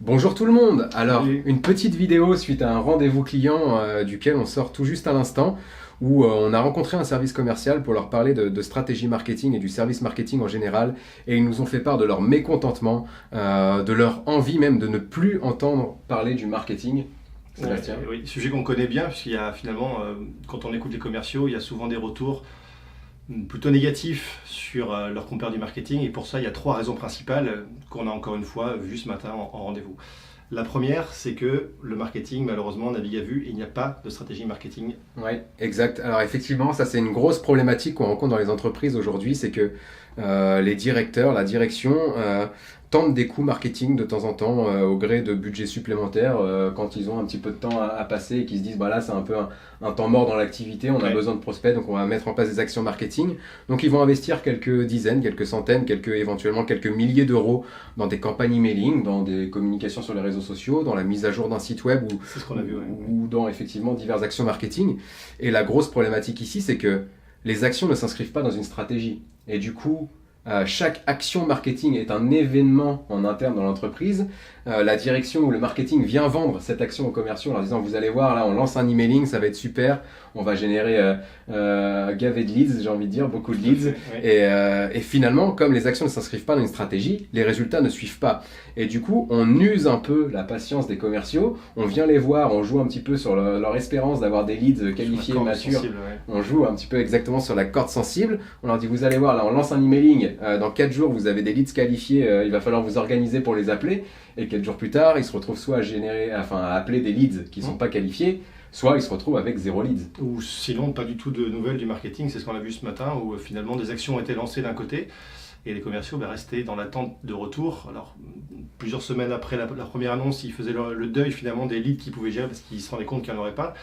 Bonjour tout le monde. Alors, Et une petite vidéo suite à un rendez-vous client duquel on sort tout juste à l'instant, où on a rencontré un service commercial pour leur parler de stratégie marketing et du service marketing en général, et ils nous ont fait part de leur mécontentement, de leur envie même de ne plus entendre parler du marketing. Sébastien. oui, sujet qu'on connaît bien, puisqu'il y a finalement, quand on écoute les commerciaux, il y a souvent des retours plutôt négatifs sur leurs compères du marketing. Et pour ça, il y a trois raisons principales qu'on a encore une fois vues ce matin en rendez-vous. La première, c'est que le marketing, malheureusement, navigue à vue et il n'y a pas de stratégie marketing. Oui, exact. Alors effectivement, ça c'est une grosse problématique qu'on rencontre dans les entreprises aujourd'hui, c'est que les directeurs, la direction tentent des coûts marketing de temps en temps au gré de budgets supplémentaires quand ils ont un petit peu de temps à passer et qu'ils se disent bah là c'est un peu un temps mort dans l'activité, on a Ouais. besoin de prospects donc on va mettre en place des actions marketing. Donc ils vont investir quelques dizaines, quelques centaines, éventuellement quelques milliers d'euros dans des campagnes emailing, dans des communications sur les réseaux sociaux, dans la mise à jour d'un site web C'est ce qu'on a vu. Ouais. ou dans effectivement diverses actions marketing. Et la grosse problématique ici, c'est que les actions ne s'inscrivent pas dans une stratégie. Et du coup, chaque action marketing est un événement en interne dans l'entreprise. La direction ou le marketing vient vendre cette action aux commerciaux en leur disant vous allez voir, là on lance un emailing, ça va être super, on va générer gavé de leads, j'ai envie de dire, beaucoup de leads. Ouais. Et finalement, comme les actions ne s'inscrivent pas dans une stratégie, les résultats ne suivent pas. Et du coup, on use un peu la patience des commerciaux, on vient les voir, on joue un petit peu sur leur espérance d'avoir des leads qualifiés, Sur la corde matures. sensible, ouais. On joue un petit peu exactement sur la corde sensible. On leur dit vous allez voir, là on lance un emailing, dans 4 jours vous avez des leads qualifiés, il va falloir vous organiser pour les appeler. Et 4 jours plus tard, ils se retrouvent soit à appeler des leads qui ne sont pas qualifiés, soit ils se retrouvent avec zéro leads. Ou sinon, pas du tout de nouvelles du marketing, c'est ce qu'on a vu ce matin, où finalement des actions ont été lancées d'un côté, et les commerciaux restaient dans l'attente de retour. Alors, plusieurs semaines après la première annonce, ils faisaient le deuil finalement des leads qu'ils pouvaient gérer, parce qu'ils se rendaient compte qu'il n'y en aurait pas.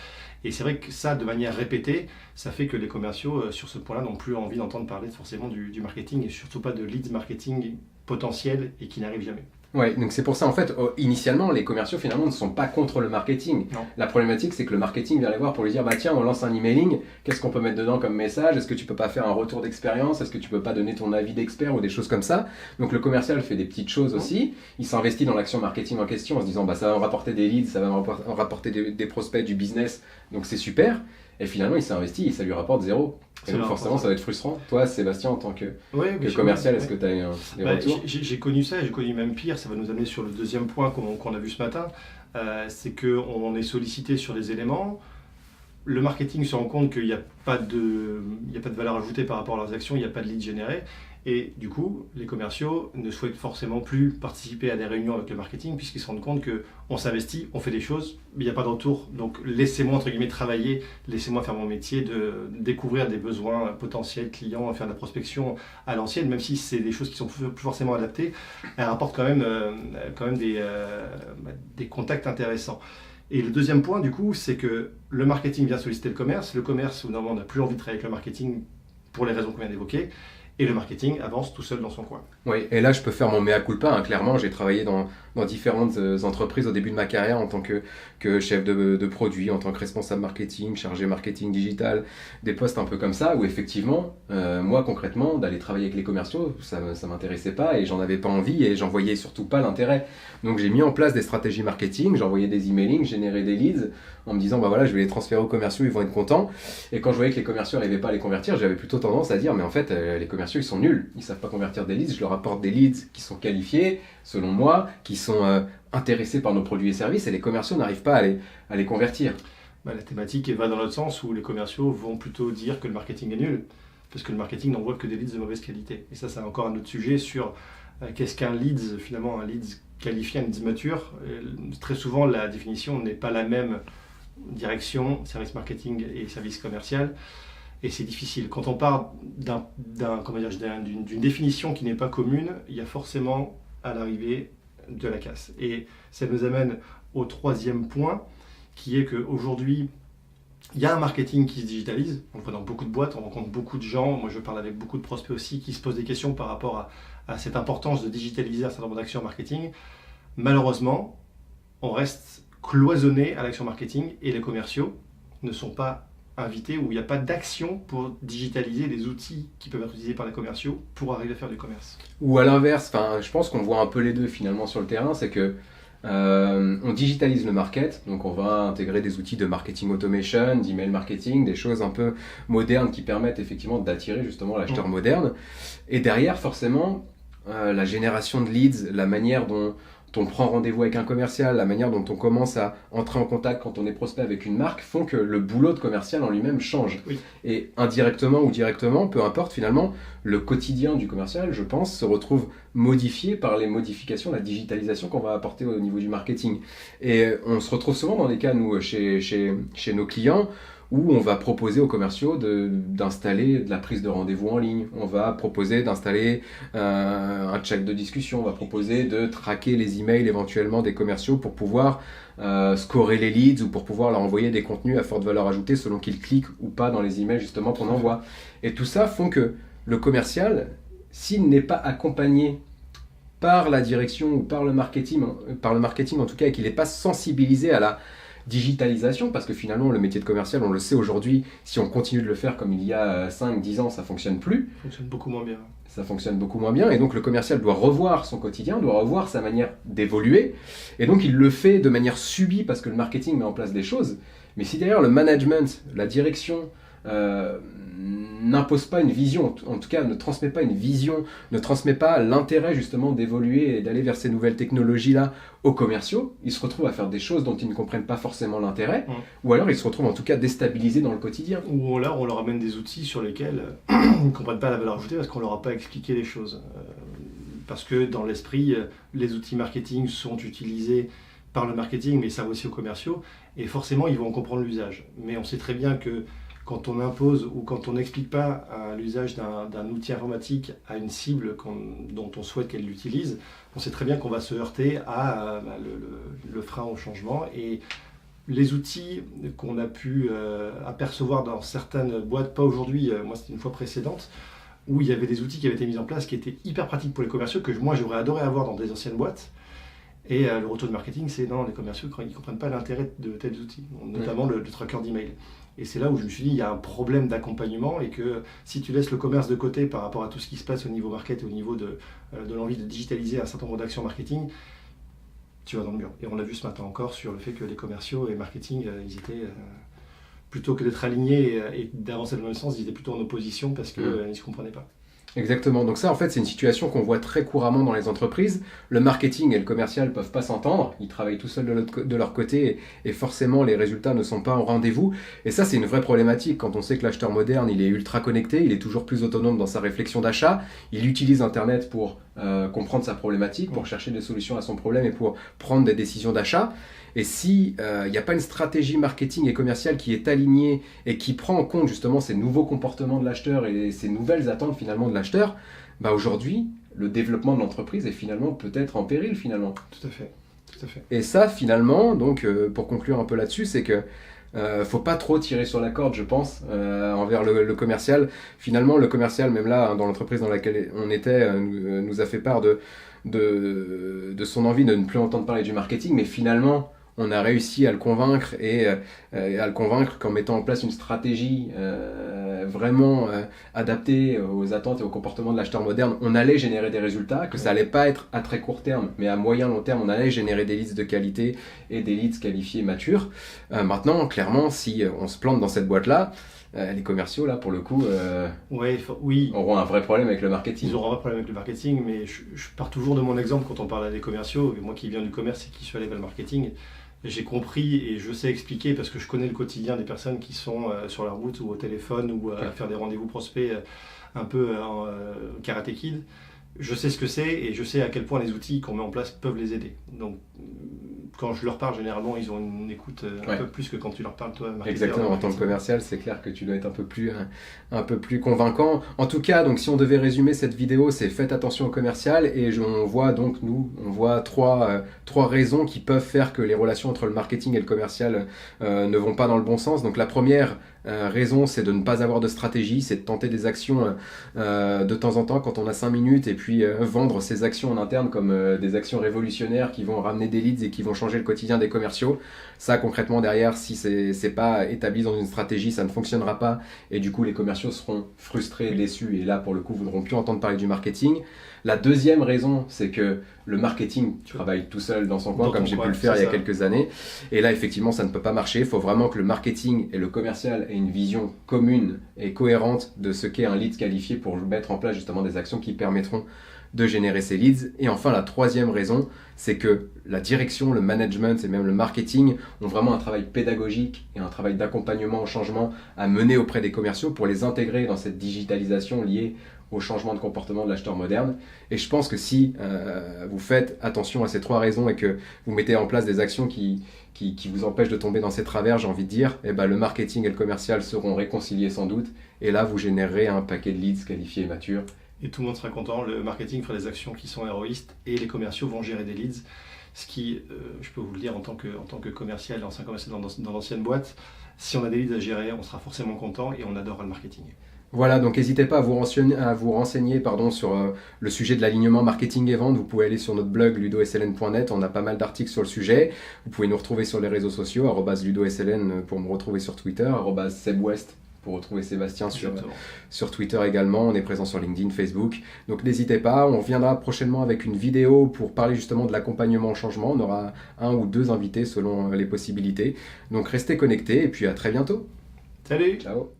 Et c'est vrai que ça, de manière répétée, ça fait que les commerciaux, sur ce point-là, n'ont plus envie d'entendre parler forcément du marketing, et surtout pas de leads marketing potentiels et qui n'arrivent jamais. Ouais, donc c'est pour ça en fait, initialement, les commerciaux finalement ne sont pas contre le marketing. Non. La problématique, c'est que le marketing vient les voir pour lui dire bah tiens, on lance un emailing, qu'est-ce qu'on peut mettre dedans comme message? Est-ce que tu peux pas faire un retour d'expérience? Est-ce que tu peux pas donner ton avis d'expert ou des choses comme ça? Donc le commercial fait des petites choses aussi. Il s'investit dans l'action marketing en question en se disant bah ça va me rapporter des leads, ça va me rapporter des prospects, du business, donc c'est super. Et finalement, il s'est investi et ça lui rapporte zéro. Et donc forcément, ça va être frustrant. Toi, Sébastien, en tant que commercial, est-ce que tu as eu des retours? J'ai connu ça, et j'ai connu même pire. Ça va nous amener sur le deuxième point qu'on a vu ce matin. C'est qu'on est sollicité sur des éléments. Le marketing se rend compte qu'il n'y a pas de valeur ajoutée par rapport à leurs actions, il n'y a pas de lead généré. Et du coup, les commerciaux ne souhaitent forcément plus participer à des réunions avec le marketing puisqu'ils se rendent compte qu'on s'investit, on fait des choses, mais il n'y a pas de retour. Donc laissez-moi entre guillemets travailler, laissez-moi faire mon métier de découvrir des besoins potentiels clients, faire de la prospection à l'ancienne, même si c'est des choses qui sont plus forcément adaptées, elles rapportent quand même des contacts intéressants. Et le deuxième point, du coup, c'est que le marketing vient solliciter le commerce, normalement, n'a plus envie de travailler avec le marketing pour les raisons qu'on vient d'évoquer, et le marketing avance tout seul dans son coin. Oui, et là je peux faire mon mea culpa, hein. Clairement j'ai travaillé dans différentes entreprises au début de ma carrière en tant que chef de produit, en tant que responsable marketing, chargé marketing digital, des postes un peu comme ça, où effectivement, moi concrètement, d'aller travailler avec les commerciaux, ça m'intéressait pas et j'en avais pas envie et j'en voyais surtout pas l'intérêt. Donc j'ai mis en place des stratégies marketing, j'envoyais des emailing, générais des leads, en me disant bah voilà je vais les transférer aux commerciaux, ils vont être contents. Et quand je voyais que les commerciaux n'arrivaient pas à les convertir, j'avais plutôt tendance à dire mais en fait les commerciaux ils sont nuls, ils savent pas convertir des leads, je leur apporte des leads qui sont qualifiés selon moi, qui sont intéressés par nos produits et services et les commerciaux n'arrivent pas à les convertir. La thématique va dans l'autre sens où les commerciaux vont plutôt dire que le marketing est nul parce que le marketing n'envoie que des leads de mauvaise qualité. Et ça c'est encore un autre sujet sur qu'est-ce qu'un leads, finalement un leads qualifié, un leads mature. Très souvent la définition n'est pas la même direction, service marketing et service commercial. Et c'est difficile. Quand on part d'une définition qui n'est pas commune, il y a forcément à l'arrivée de la casse. Et ça nous amène au troisième point, qui est qu'aujourd'hui, il y a un marketing qui se digitalise. On le voit dans beaucoup de boîtes, on rencontre beaucoup de gens. Moi, je parle avec beaucoup de prospects aussi qui se posent des questions par rapport à cette importance de digitaliser un certain nombre d'actions marketing. Malheureusement, on reste cloisonné à l'action marketing et les commerciaux ne sont pas invités, où il n'y a pas d'action pour digitaliser les outils qui peuvent être utilisés par les commerciaux pour arriver à faire du commerce. Ou à l'inverse, je pense qu'on voit un peu les deux finalement sur le terrain, c'est que On digitalise le market, donc on va intégrer des outils de marketing automation, d'email marketing, des choses un peu modernes qui permettent effectivement d'attirer justement l'acheteur moderne. Et derrière, forcément, la génération de leads, la manière dont on prend rendez-vous avec un commercial, la manière dont on commence à entrer en contact quand on est prospect avec une marque, font que le boulot de commercial en lui-même change. Oui. Et indirectement ou directement, peu importe finalement, le quotidien du commercial, je pense, se retrouve modifié par les modifications, la digitalisation qu'on va apporter au niveau du marketing. Et on se retrouve souvent dans des cas, nous, chez nos clients, où on va proposer aux commerciaux d'installer de la prise de rendez-vous en ligne, on va proposer d'installer un chat de discussion, on va proposer de traquer les emails éventuellement des commerciaux pour pouvoir scorer les leads ou pour pouvoir leur envoyer des contenus à forte valeur ajoutée selon qu'ils cliquent ou pas dans les emails justement qu'on envoie. Et tout ça font que le commercial, s'il n'est pas accompagné par la direction ou par le marketing en tout cas, et qu'il n'est pas sensibilisé à la digitalisation, parce que finalement le métier de commercial, on le sait aujourd'hui, si on continue de le faire comme il y a 5-10 ans, ça ne fonctionne plus. Ça fonctionne beaucoup moins bien. Ça fonctionne beaucoup moins bien, et donc le commercial doit revoir son quotidien, doit revoir sa manière d'évoluer, et donc il le fait de manière subie parce que le marketing met en place des choses, mais si derrière le management, la direction, n'impose pas une vision, en tout cas ne transmet pas une vision, ne transmet pas l'intérêt justement d'évoluer et d'aller vers ces nouvelles technologies-là aux commerciaux, ils se retrouvent à faire des choses dont ils ne comprennent pas forcément l'intérêt, ou alors ils se retrouvent en tout cas déstabilisés dans le quotidien. Ou alors on leur amène des outils sur lesquels ils ne comprennent pas la valeur ajoutée parce qu'on ne leur a pas expliqué les choses. Parce que dans l'esprit, les outils marketing sont utilisés par le marketing, mais ils servent aussi aux commerciaux, et forcément ils vont en comprendre l'usage. Mais on sait très bien que quand on impose ou quand on n'explique pas l'usage d'un outil informatique à une cible dont on souhaite qu'elle l'utilise, on sait très bien qu'on va se heurter à le frein au changement. Et les outils qu'on a pu apercevoir dans certaines boîtes, pas aujourd'hui, moi c'était une fois précédente, où il y avait des outils qui avaient été mis en place qui étaient hyper pratiques pour les commerciaux, que moi j'aurais adoré avoir dans des anciennes boîtes. Et le retour de marketing, c'est non, les commerciaux ils ne comprennent pas l'intérêt de tels outils, notamment le tracker d'email. Et c'est là où je me suis dit, il y a un problème d'accompagnement et que si tu laisses le commerce de côté par rapport à tout ce qui se passe au niveau market et au niveau de l'envie de digitaliser un certain nombre d'actions marketing, tu vas dans le mur. Et on l'a vu ce matin encore sur le fait que les commerciaux et marketing, ils étaient, plutôt que d'être alignés et d'avancer dans le même sens, ils étaient plutôt en opposition parce qu'ils ne se comprenaient pas. Exactement. Donc ça, en fait, c'est une situation qu'on voit très couramment dans les entreprises. Le marketing et le commercial ne peuvent pas s'entendre. Ils travaillent tout seuls de leur côté et forcément, les résultats ne sont pas au rendez-vous. Et ça, c'est une vraie problématique quand on sait que l'acheteur moderne, il est ultra connecté, il est toujours plus autonome dans sa réflexion d'achat. Il utilise Internet pour comprendre sa problématique, pour chercher des solutions à son problème et pour prendre des décisions d'achat. Et si il n'y a pas une stratégie marketing et commerciale qui est alignée et qui prend en compte justement ces nouveaux comportements de l'acheteur et ces nouvelles attentes finalement de l'acheteur, bah aujourd'hui, le développement de l'entreprise est finalement peut-être en péril finalement. Tout à fait. Tout à fait. Et ça finalement, donc pour conclure un peu là-dessus, c'est que faut pas trop tirer sur la corde, je pense, envers le commercial. Finalement, le commercial, même là, dans l'entreprise dans laquelle on était, nous a fait part de son envie de ne plus entendre parler du marketing, mais finalement, on a réussi à le convaincre et à le convaincre qu'en mettant en place une stratégie vraiment adaptée aux attentes et au comportement de l'acheteur moderne, on allait générer des résultats, que ça allait pas être à très court terme, mais à moyen long terme, on allait générer des leads de qualité et des leads qualifiés matures. Maintenant, clairement, si on se plante dans cette boîte-là, les commerciaux, là, pour le coup, oui, auront un vrai problème avec le marketing. Ils auront un vrai problème avec le marketing, mais je pars toujours de mon exemple quand on parle à des commerciaux. Et moi qui viens du commerce et qui suis allé vers le marketing, j'ai compris et je sais expliquer parce que je connais le quotidien des personnes qui sont sur la route ou au téléphone ou à faire des rendez-vous prospects un peu en Karate Kid. Je sais ce que c'est et je sais à quel point les outils qu'on met en place peuvent les aider. Donc, quand je leur parle, généralement, ils ont une écoute un peu plus que quand tu leur parles, toi, marketeur. Exactement, en tant que commercial, c'est clair que tu dois être un peu plus convaincant. En tout cas, donc, si on devait résumer cette vidéo, c'est faites attention au commercial et on voit donc, on voit trois raisons qui peuvent faire que les relations entre le marketing et le commercial ne vont pas dans le bon sens. Donc, la première raison, c'est de ne pas avoir de stratégie, c'est de tenter des actions de temps en temps quand on a 5 minutes et puis vendre ces actions en interne comme des actions révolutionnaires qui vont ramener des leads et qui vont changer le quotidien des commerciaux. Ça, concrètement, derrière, si c'est pas établi dans une stratégie, ça ne fonctionnera pas et du coup, les commerciaux seront frustrés, déçus et là, pour le coup, voudront plus entendre parler du marketing. La deuxième raison, c'est que le marketing travaille tout seul dans son coin, comme j'ai pu le faire il y a quelques années. Et là, effectivement, ça ne peut pas marcher. Il faut vraiment que le marketing et le commercial aient une vision commune et cohérente de ce qu'est un lead qualifié pour mettre en place justement des actions qui permettront de générer ces leads. Et enfin, la troisième raison, c'est que la direction, le management et même le marketing ont vraiment un travail pédagogique et un travail d'accompagnement au changement à mener auprès des commerciaux pour les intégrer dans cette digitalisation liée au changement de comportement de l'acheteur moderne. Et je pense que si vous faites attention à ces trois raisons et que vous mettez en place des actions qui vous empêchent de tomber dans ces travers, j'ai envie de dire, eh ben, le marketing et le commercial seront réconciliés sans doute. Et là, vous générerez un paquet de leads qualifiés et matures. Et tout le monde sera content, le marketing fera des actions qui sont héroïstes et les commerciaux vont gérer des leads. Ce qui, je peux vous le dire en tant que commercial, ancien commercial dans l'ancienne boîte, si on a des leads à gérer, on sera forcément content et on adorera le marketing. Voilà, donc n'hésitez pas à vous renseigner sur le sujet de l'alignement marketing et vente. Vous pouvez aller sur notre blog ludosln.net, on a pas mal d'articles sur le sujet. Vous pouvez nous retrouver sur les réseaux sociaux, @ludosln pour me retrouver sur Twitter, @sebwest pour retrouver Sébastien sur Twitter également. On est présent sur LinkedIn, Facebook. Donc n'hésitez pas, on reviendra prochainement avec une vidéo pour parler justement de l'accompagnement au changement. On aura 1 ou 2 invités selon les possibilités. Donc restez connectés et puis à très bientôt. Salut! Ciao!